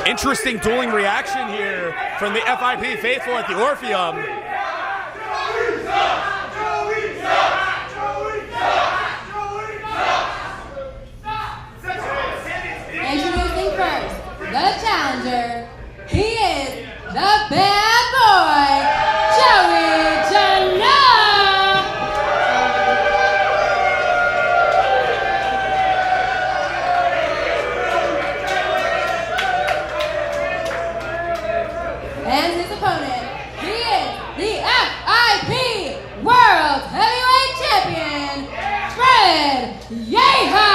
Interesting dueling reaction here from the FIP faithful at the Orpheum. Introducing first, the challenger. He is the bad boy, Janela. And his opponent, he is the FIP World Heavyweight Champion, Yehi.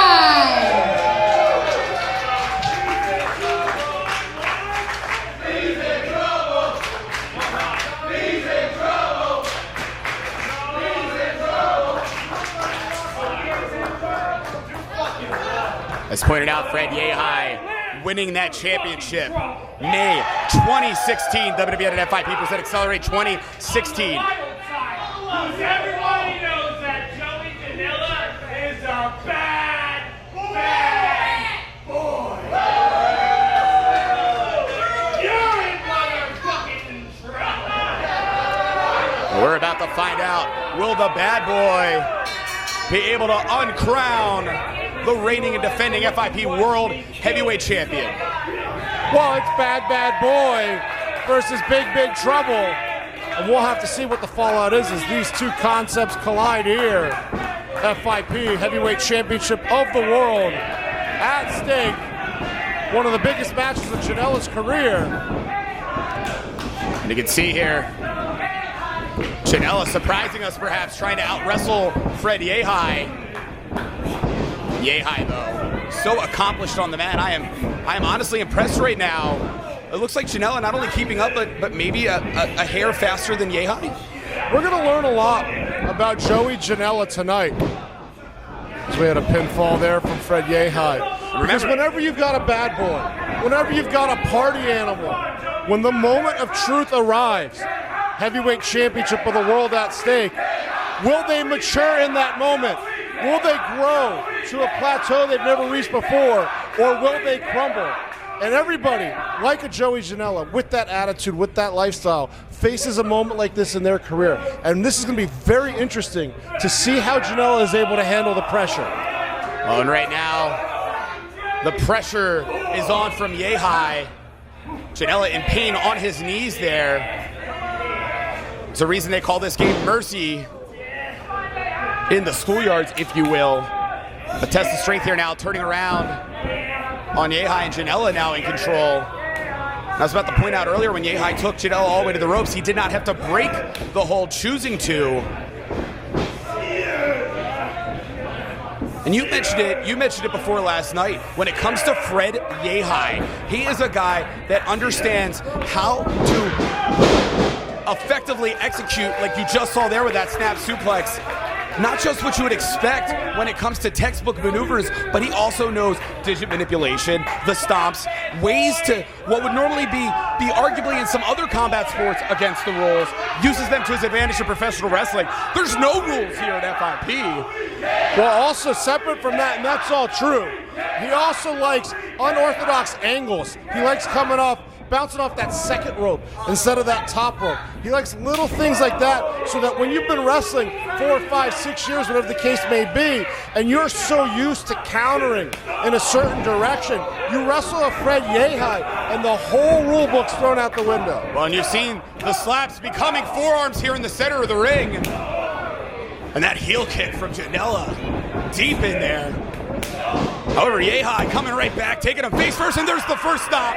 As pointed out, Fred Yehi winning that championship. May 2016, WWN and FIP present Accelerate 2016. Everybody knows that Joey Janela is a bad boy. You're in motherfucking trouble. We're about to find out, will the bad boy be able to uncrown the reigning and defending FIP World Heavyweight Champion? Well, it's bad boy versus big trouble. And we'll have to see what the fallout is as these two concepts collide here. FIP Heavyweight Championship of the World at stake. One of the biggest matches of Janela's career. And you can see here, Janela surprising us perhaps, trying to out-wrestle Fred Yehi. Yehi, though, so accomplished on the mat. I am honestly impressed right now. It looks like Janela not only keeping up, but maybe a hair faster than Yehi. We're going to learn a lot about Joey Janela tonight. So we had a pinfall there from Fred Yehi. Because whenever you've got a bad boy, whenever you've got a party animal, when the moment of truth arrives, heavyweight championship of the world at stake, will they mature in that moment? Will they grow to a plateau they've never reached before, or will they crumble? And everybody, like a Joey Janela, with that attitude, with that lifestyle, faces a moment like this in their career. And this is going to be very interesting to see how Janela is able to handle the pressure. Oh, and right now, the pressure is on from Yehi. Janela in pain on his knees there. It's the reason they call this game Mercy in the schoolyards, if you will. A test of strength here now, turning around on Yehi, and Janela now in control. I was about to point out earlier, when Yehi took Janela all the way to the ropes, he did not have to break the hold, choosing to. And you mentioned it before last night. When it comes to Fred Yehi, he is a guy that understands how to effectively execute, like you just saw there with that snap suplex. Not just what you would expect when it comes to textbook maneuvers, but he also knows digit manipulation, the stomps, ways to what would normally be arguably in some other combat sports against the rules, uses them to his advantage in professional wrestling. There's no rules here at FIP. Well, also separate from that, and that's all true, he also likes unorthodox angles. He likes coming off, bouncing off that second rope instead of that top rope. He likes little things like that so that when you've been wrestling 4, 5, 6 years, whatever the case may be, and you're so used to countering in a certain direction, you wrestle a Fred Yehi and the whole rule book's thrown out the window. Well, and you've seen the slaps becoming forearms here in the center of the ring. And that heel kick from Janela, deep in there. However, Yehi coming right back, taking him face first, and there's the first stop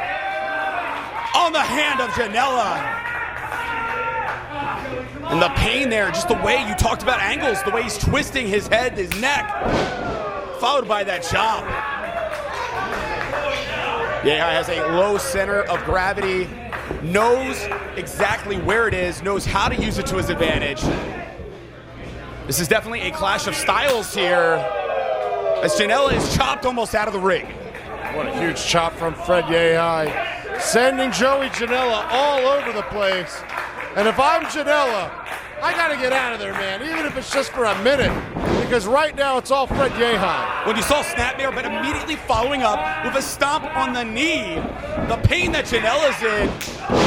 on the hand of Janela. And the pain there, just the way you talked about angles, the way he's twisting his head, his neck, followed by that chop. Yehi has a low center of gravity, knows exactly where it is, knows how to use it to his advantage. This is definitely a clash of styles here, as Janela is chopped almost out of the ring. What a huge chop from Fred Yehi, sending Joey Janela all over the place. And if I'm Janela, I gotta get out of there, man, even if it's just for a minute, because right now it's all Fred Yehi. When you saw snapmare, but immediately following up with a stomp on the knee, the pain that Janela's in,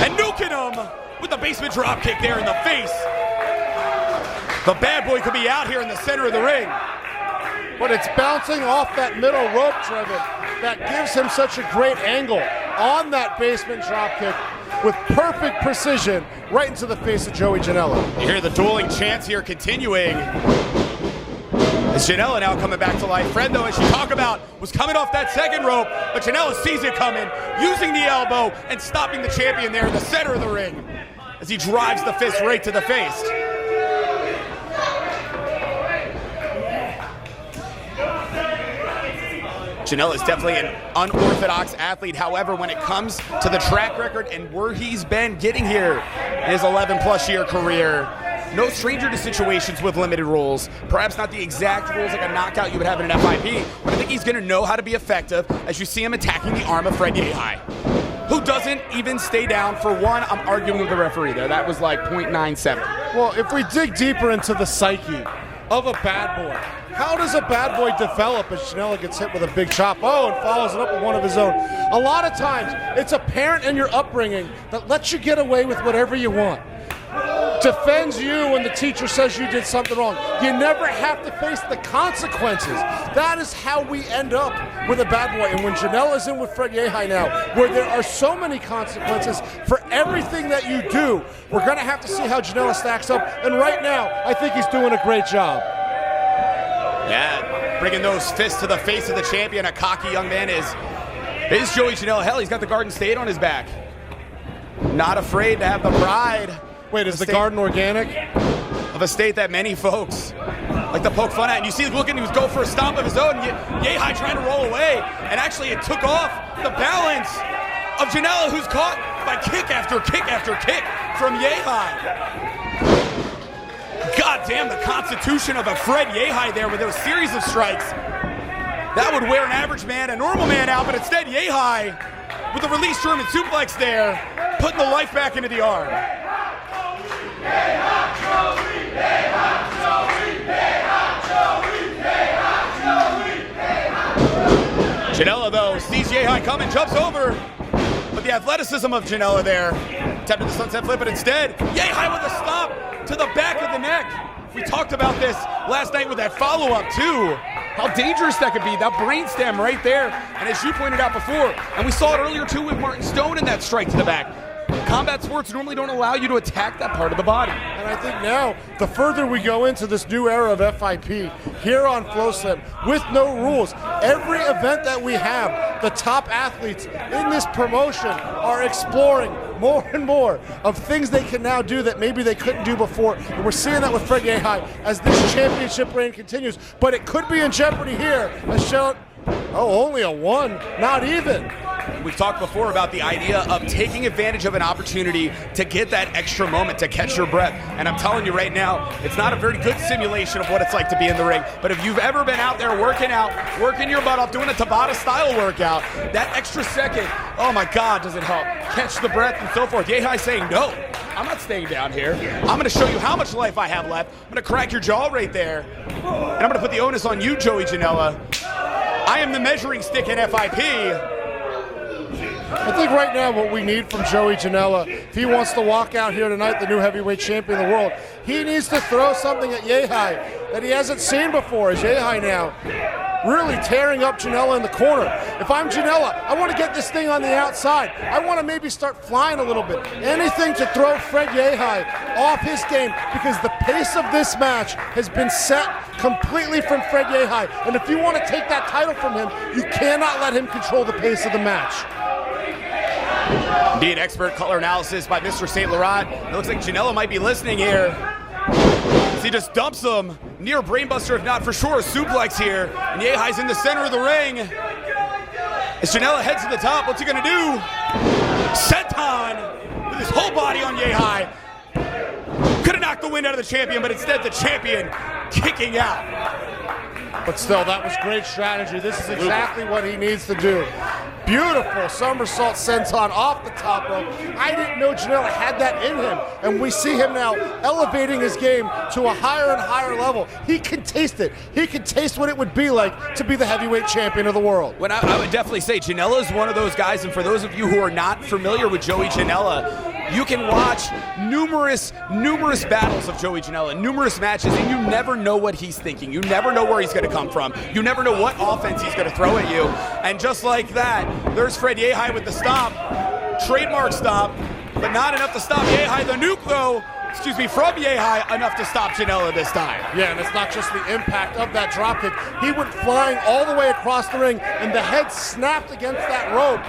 and nuking him with the basement drop kick there in the face. The bad boy could be out here in the center of the ring. But it's bouncing off that middle rope, Trevor, that gives him such a great angle on that basement drop kick with perfect precision right into the face of Joey Janela. You hear the dueling chants here continuing. As Janela now coming back to life. Fred, though, as you talk about, was coming off that second rope, but Janela sees it coming, using the elbow and stopping the champion there in the center of the ring as he drives the fist right to the face. Janela is definitely an unorthodox athlete. However, when it comes to the track record and where he's been getting here in his 11-plus year career, no stranger to situations with limited rules. Perhaps not the exact rules like a knockout you would have in an FIP, but I think he's going to know how to be effective as you see him attacking the arm of Fred Yehi, who doesn't even stay down. For one, I'm arguing with the referee there. That was like 0.97. Well, if we dig deeper into the psyche of a bad boy, how does a bad boy develop as Janela gets hit with a big chop? Oh, and follows it up with one of his own. A lot of times, it's a parent in your upbringing that lets you get away with whatever you want. Defends you when the teacher says you did something wrong. You never have to face the consequences. That is how we end up with a bad boy. And when Janela's in with Fred Yehi now, where there are so many consequences for everything that you do, we're going to have to see how Janela stacks up. And right now, I think he's doing a great job. Yeah, bringing those fists to the face of the champion. A cocky young man is Joey Janela. Hell, he's got the Garden State on his back. Not afraid to have the pride. Wait, is the Garden organic? Of a state that many folks like to poke fun at. And you see him looking, he was going for a stomp of his own. Yehi trying to roll away. And actually it took off the balance of Janela, who's caught by kick after kick after kick from Yehi. God damn, the constitution of a Fred Yehi there with those series of strikes. That would wear an average man, a normal man out, but instead Yehi with a release German suplex there, putting the life back into the arm. Janela, though, sees Yehi coming, jumps over. But the athleticism of Janela there, attempted the sunset flip, but instead, Yehi with a stop to the back of the neck. We talked about this last night with that follow-up, too. How dangerous that could be, that brainstem right there. And as you pointed out before, and we saw it earlier, too, with Martin Stone in that strike to the back. Combat sports normally don't allow you to attack that part of the body. And I think now, the further we go into this new era of FIP, here on FloSlam, with no rules, every event that we have, the top athletes in this promotion are exploring more and more of things they can now do that maybe they couldn't do before. And we're seeing that with Fred Yehi as this championship reign continues. But it could be in jeopardy here, as shown. Oh, only a 1, not even. We've talked before about the idea of taking advantage of an opportunity to get that extra moment to catch your breath. And I'm telling you right now, it's not a very good simulation of what it's like to be in the ring. But if you've ever been out there working your butt off, doing a Tabata-style workout, that extra second, oh my God, does it help catch the breath and so forth. Yehi saying, no, I'm not staying down here. I'm going to show you how much life I have left. I'm going to crack your jaw right there. And I'm going to put the onus on you, Joey Janela. I am the measuring stick in FIP. I think right now what we need from Joey Janela, if he wants to walk out here tonight, the new heavyweight champion of the world, he needs to throw something at Yehi that he hasn't seen before. As Yehi now really tearing up Janela in the corner. If I'm Janela, I want to get this thing on the outside. I want to maybe start flying a little bit. Anything to throw Fred Yehi off his game, because the pace of this match has been set completely from Fred Yehi. And if you want to take that title from him, you cannot let him control the pace of the match. Indeed, expert color analysis by Mr. St. Laurent. It looks like Janela might be listening here. As he just dumps him near brainbuster, if not for sure a suplex here. And Yehi's in the center of the ring. As Janela heads to the top, what's he gonna do? Senton with his whole body on Yehi. Could have knocked the wind out of the champion, but instead the champion kicking out. But still, that was great strategy. This is exactly what he needs to do. Beautiful somersault senton off the top rope. I didn't know Janela had that in him, and we see him now elevating his game to a higher and higher level. He can taste it. He can taste what it would be like to be the heavyweight champion of the world. When I would definitely say Janela is one of those guys, and for those of you who are not familiar with Joey Janela, you can watch numerous battles of Joey Janela, numerous matches, and you never know what he's thinking. You never know where he's going to come from. You never know what offense he's going to throw at you. And just like that, there's Fred Yehi with the stomp, trademark stomp, but not enough to stop Yehi. The nuke, though, from Yehi, enough to stop Janela this time. Yeah, and it's not just the impact of that dropkick. He went flying all the way across the ring, and the head snapped against that rope.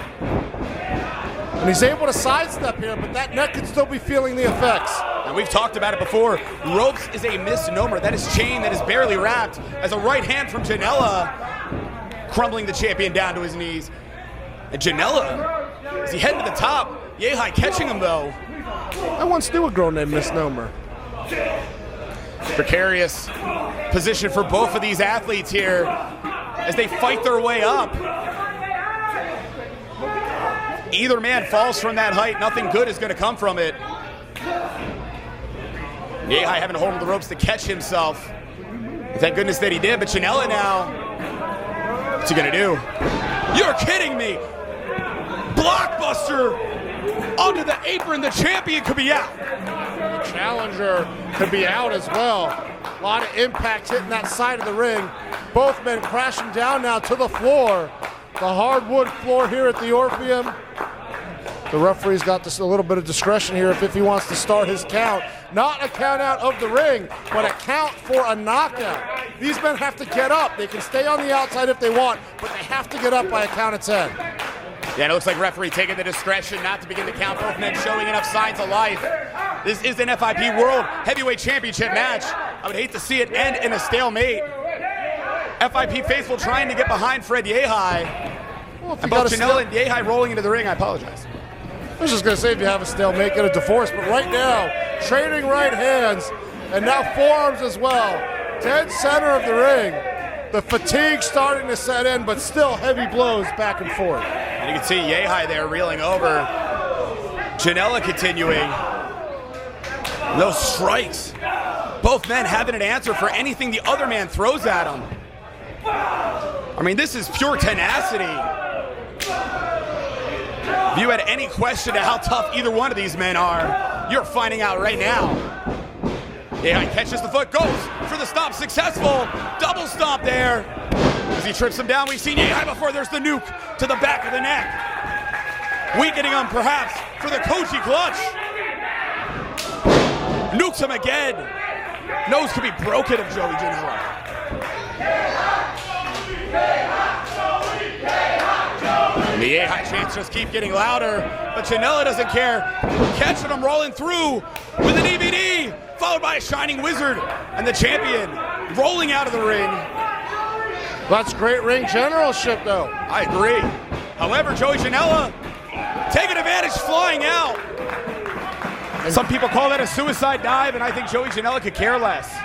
And he's able to sidestep here, but that neck could still be feeling the effects. And we've talked about it before. Ropes is a misnomer. That is chain that is barely wrapped as a right hand from Janela, crumbling the champion down to his knees. And Janela, is he heading to the top? Yehi catching him, though. I once knew a girl named Misnomer. Precarious position for both of these athletes here as they fight their way up. Either man falls from that height, nothing good is going to come from it. Yehi having to hold on the ropes to catch himself. Thank goodness that he did, but Janela now, what's he going to do? You're kidding me! Blockbuster onto the apron, the champion could be out. The challenger could be out as well. A lot of impact hitting that side of the ring. Both men crashing down now to the floor. The hardwood floor here at the Orpheum. The referee's got this a little bit of discretion here if he wants to start his count. Not a count out of the ring, but a count for a knockout. These men have to get up. They can stay on the outside if they want, but they have to get up by a count of 10. Yeah, and it looks like referee taking the discretion not to begin the count. Both men showing enough signs of life. This is an FIP World Heavyweight Championship match. I would hate to see it end in a stalemate. FIP faithful trying to get behind Fred Yehi. Well, and both Janela and Yehi rolling into the ring. I apologize. I was just going to say if you have a stalemate, get a divorce. But right now, trading right hands and now forearms as well. Dead center of the ring. The fatigue starting to set in, but still heavy blows back and forth. And you can see Yehi there reeling over. Janela continuing. Those strikes. Both men having an answer for anything the other man throws at them. I mean, this is pure tenacity. If you had any question to how tough either one of these men are, you're finding out right now. Yehi catches the foot, goes for the stomp, successful. Double stomp there. As he trips him down, we've seen Yehi before. There's the nuke to the back of the neck. Weakening him perhaps for the Koji clutch. Nukes him again. Nose could be broken of Joey Janela. And the Yehi chants just keep getting louder, but Janela doesn't care. Catching him rolling through with an EBD, followed by a Shining Wizard, and the champion rolling out of the ring. That's great ring generalship, though. I agree. However, Joey Janela taking advantage, flying out. Some people call that a suicide dive, and I think Joey Janela could care less.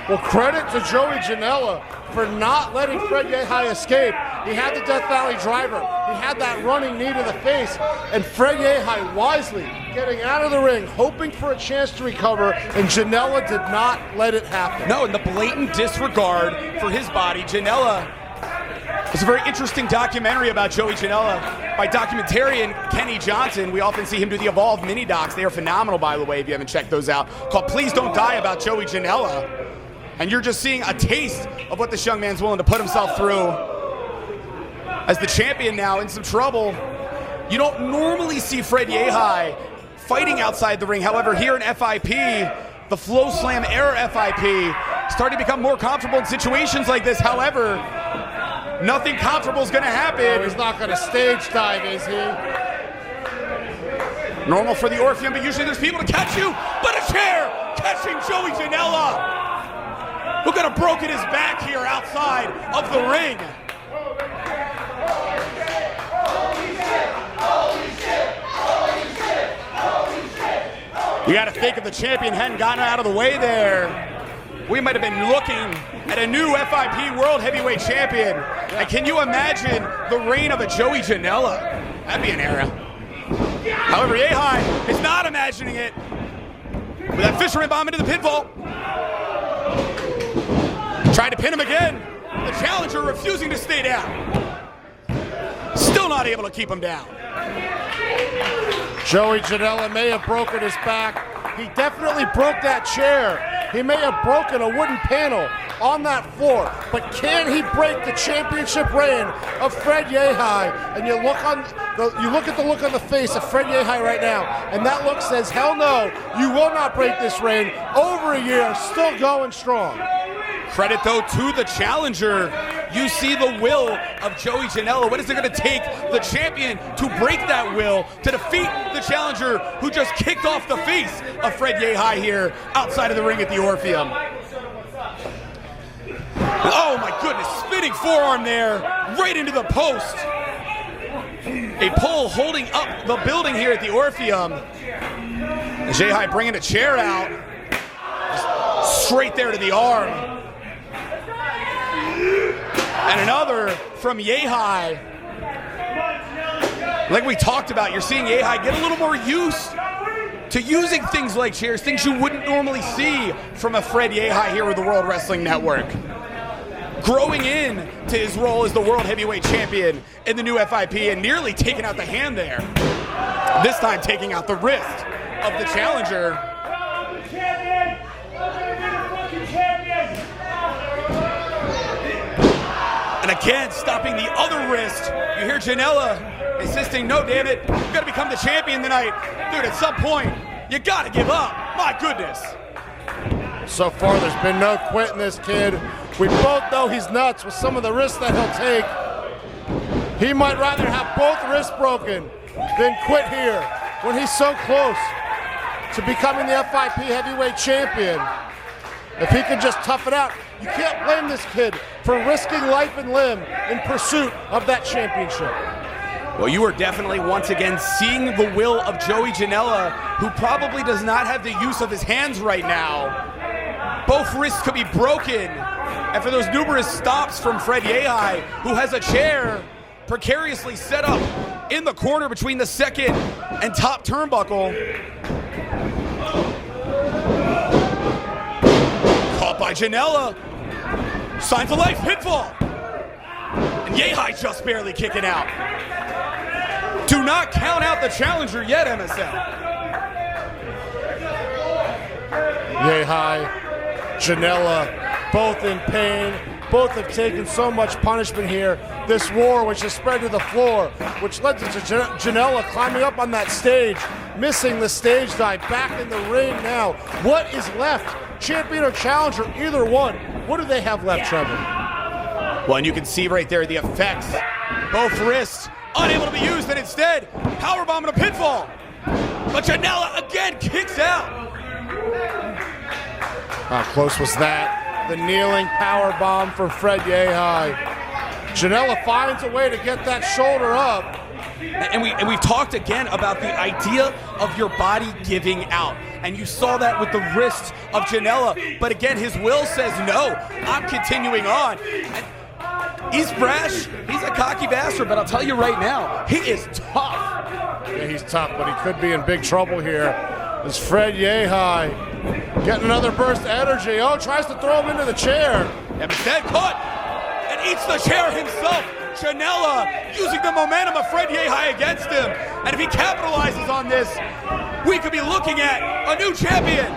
Well, credit to Joey Janela for not letting Fred Yehi escape. He had the Death Valley driver. He had that running knee to the face. And Fred Yehi wisely getting out of the ring, hoping for a chance to recover, and Janela did not let it happen. No, and the blatant disregard for his body. Janela, it's a very interesting documentary about Joey Janela by documentarian Kenny Johnson. We often see him do the Evolve mini docs. They are phenomenal, by the way, if you haven't checked those out. Called Please Don't Die, about Joey Janela. And you're just seeing a taste of what this young man's willing to put himself through. As the champion now in some trouble. You don't normally see Fred Yehi fighting outside the ring. However, here in FIP, the Flow Slam era FIP, starting to become more comfortable in situations like this. However, nothing comfortable is going to happen. No, he's not going to stage dive, is he? Normal for the Orpheum, but usually there's people to catch you. But a chair catching Joey Janela, who could have broken his back here outside of the ring. You got to think if the champion hadn't gotten out of the way there. we might have been looking at a new FIP World Heavyweight Champion. And can you imagine the reign of a Joey Janela? That'd be an era. However, Yehi is not imagining it. With that fisherman bomb into the pinfall. Trying to pin him again. The challenger refusing to stay down. Still not able to keep him down. Joey Janela may have broken his back. He definitely broke that chair. He may have broken a wooden panel on that floor, but can he break the championship reign of Fred Yehi? And you look at the look on the face of Fred Yehi right now, and that look says, hell no, you will not break this reign. Over a year, still going strong. Credit, though, to the challenger. You see the will of Joey Janela. What is it going to take the champion to break that will, to defeat the challenger who just kicked off the face of Fred Yehi here outside of the ring at the Orpheum? Oh, my goodness. Spinning forearm there, right into the post. A pole holding up the building here at the Orpheum. Yehi bringing a chair out. Just straight there to the arm. And another from Yehi. Like we talked about, you're seeing Yehi get a little more used to using things like chairs, things you wouldn't normally see from a Fred Yehi here with the World Wrestling Network. Growing in to his role as the World Heavyweight Champion in the new FIP and nearly taking out the hand there. This time taking out the wrist of the challenger. And again, stopping the other wrist. You hear Janela insisting, no, damn it, you gotta become the champion tonight. Dude, at some point, you gotta give up. My goodness. So far, there's been no quitting this kid. We both know he's nuts with some of the risks that he'll take. He might rather have both wrists broken than quit here when he's so close to becoming the FIP Heavyweight Champion. If he can just tough it out, you can't blame this kid for risking life and limb in pursuit of that championship. Well, you are definitely once again seeing the will of Joey Janela, who probably does not have the use of his hands right now. Both wrists could be broken. And for those numerous stops from Fred Yehi, who has a chair precariously set up in the corner between the second and top turnbuckle. Caught by Janela. Sign for life, pinfall. And Yehi just barely kicking out. Do not count out the challenger yet, MSL. Yehi, Janela, both in pain. Both have taken so much punishment here. This war, which has spread to the floor, which led to Janela climbing up on that stage, missing the stage dive, back in the ring now. What is left? Champion or challenger, either one. What do they have left, Trevor? Well, and you can see right there the effects. Both wrists unable to be used, and instead, powerbomb and a pinfall. But Janela again kicks out. How close was that? The kneeling power bomb from Fred Yehi. Janela finds a way to get that shoulder up. And we've talked again about the idea of your body giving out. And you saw that with the wrist of Janela. But again, his will says, no, I'm continuing on. And he's brash, he's a cocky bastard, but I'll tell you right now, he is tough. Yeah, he's tough, but he could be in big trouble here. As Fred Yehi getting another burst of energy. Oh, tries to throw him into the chair. And instead caught and eats the chair himself. Janela using the momentum of Fred Yehi against him. And if he capitalizes on this, we could be looking at a new champion.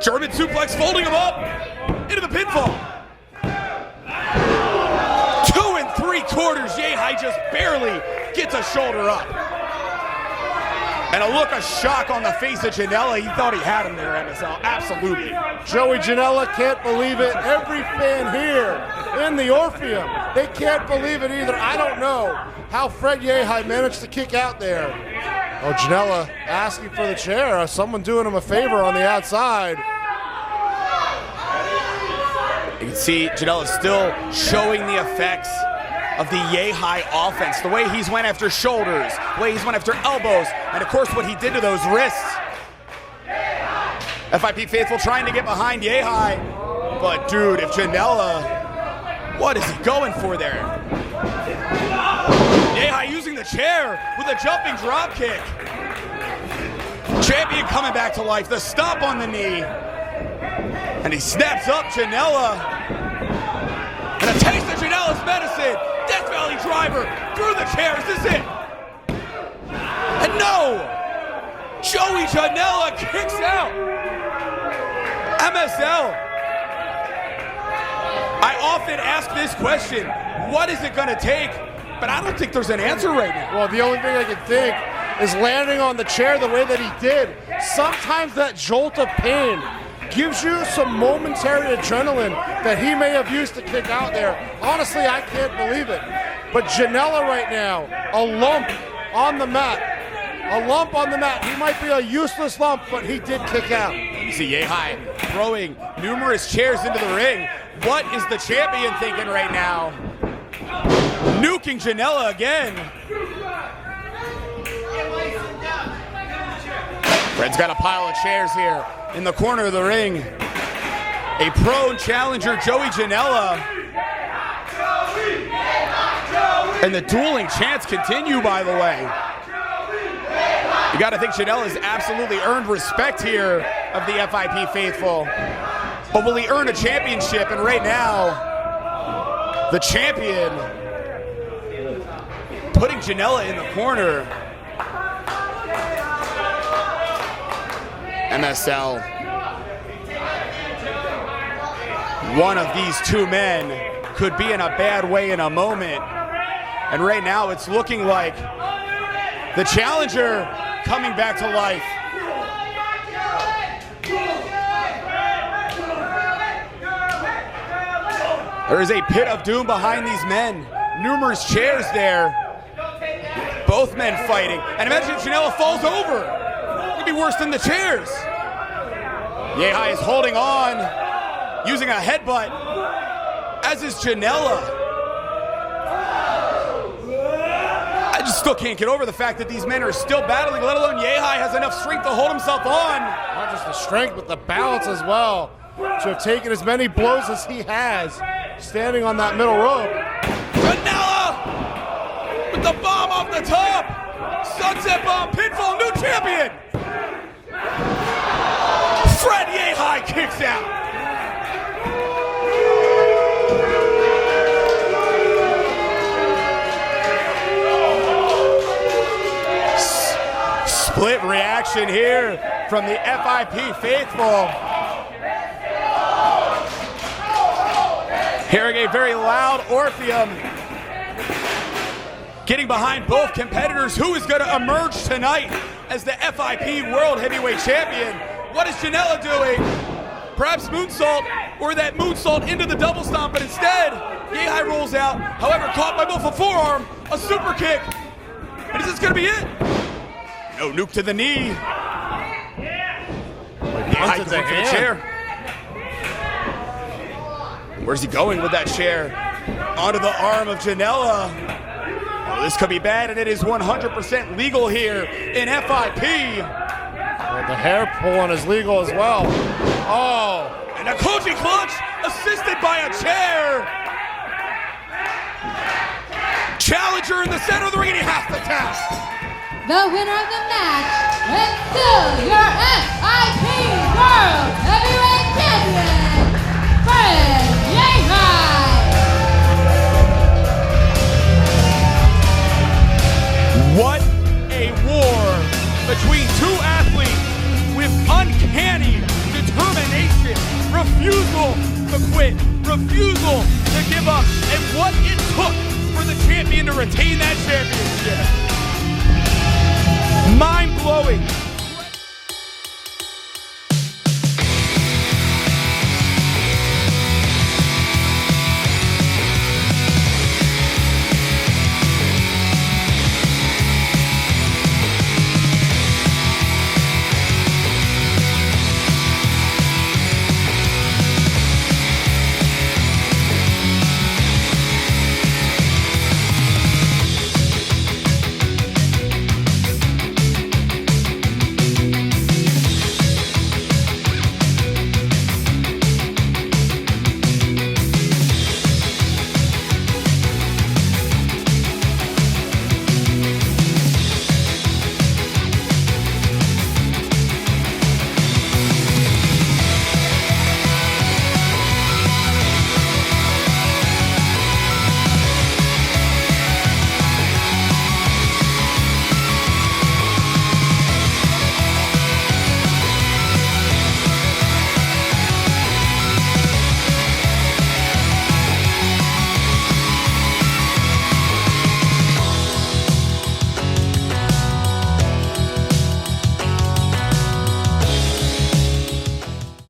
German suplex folding him up into the pinfall. 2 3/4. Yehi just barely gets a shoulder up. And a look of shock on the face of Janela. He thought he had him there, MSL. Absolutely. Joey Janela can't believe it. Every fan here in the Orpheum, they can't believe it either. I don't know how Fred Yehi managed to kick out there. Oh, Janela asking for the chair. Someone doing him a favor on the outside. You can see Janela still showing the effects of the Yehi offense, the way he's went after shoulders, the way he's went after elbows, and of course what he did to those wrists. FIP faithful trying to get behind Yehi. But dude, if Janela, what is he going for there? Yehi using the chair with a jumping drop kick. Champion coming back to life, the stomp on the knee. And he snaps up Janela. And a taste of Janela's medicine. Death Valley driver through the chair, is this it? And no! Joey Janela kicks out. MSL. I often ask this question, what is it gonna take? But I don't think there's an answer right now. Well, the only thing I can think is landing on the chair the way that he did. Sometimes that jolt of pain gives you some momentary adrenaline that he may have used to kick out there. Honestly, I can't believe it. But Janela right now, a lump on the mat. A lump on the mat. He might be a useless lump, but he did kick out. You see Yehi throwing numerous chairs into the ring. What is the champion thinking right now? Nuking Janela again. Fred's got a pile of chairs here in the corner of the ring. A prone challenger, Joey Janela. And the dueling chants continue, by the way. You got to think Janela's absolutely earned respect here of the FIP faithful. But will he earn a championship? And right now, the champion putting Janela in the corner. MSL. One of these two men could be in a bad way in a moment. And right now it's looking like the challenger coming back to life. There is a pit of doom behind these men. Numerous chairs there. Both men fighting. And imagine if Janela falls over. It could be worse than the chairs. Yehi is holding on, using a headbutt, as is Janela. I just still can't get over the fact that these men are still battling, let alone Yehi has enough strength to hold himself on. Not just the strength, but the balance as well. To have taken as many blows as he has, standing on that middle rope. Janela with the bomb off the top. Sunset bomb, pinfall, new champion. Fred Yehi kicks out. Split reaction here from the FIP faithful. Hearing a very loud Orpheum. Getting behind both competitors. Who is going to emerge tonight as the FIP World Heavyweight Champion? What is Janela doing? Perhaps moonsault, or that moonsault into the double stomp, but instead, Yehi rolls out. However, caught by both a forearm, a super kick. And is this going to be it? No, nuke to the knee. Yehi goes for the chair. Where's he going with that chair? Onto the arm of Janela. Oh, this could be bad, and it is 100% legal here in FIP. Well, the hair pulling is legal as well. Oh. And a Koji clutch assisted by a chair. Challenger in the center of the ring, and he has to tap. The winner of the match is still your FIP World Heavyweight Champion, Fred Yehi. What a war between two athletes with uncanny determination, refusal to quit, refusal to give up, and what it took for the champion to retain that championship. Mind-blowing.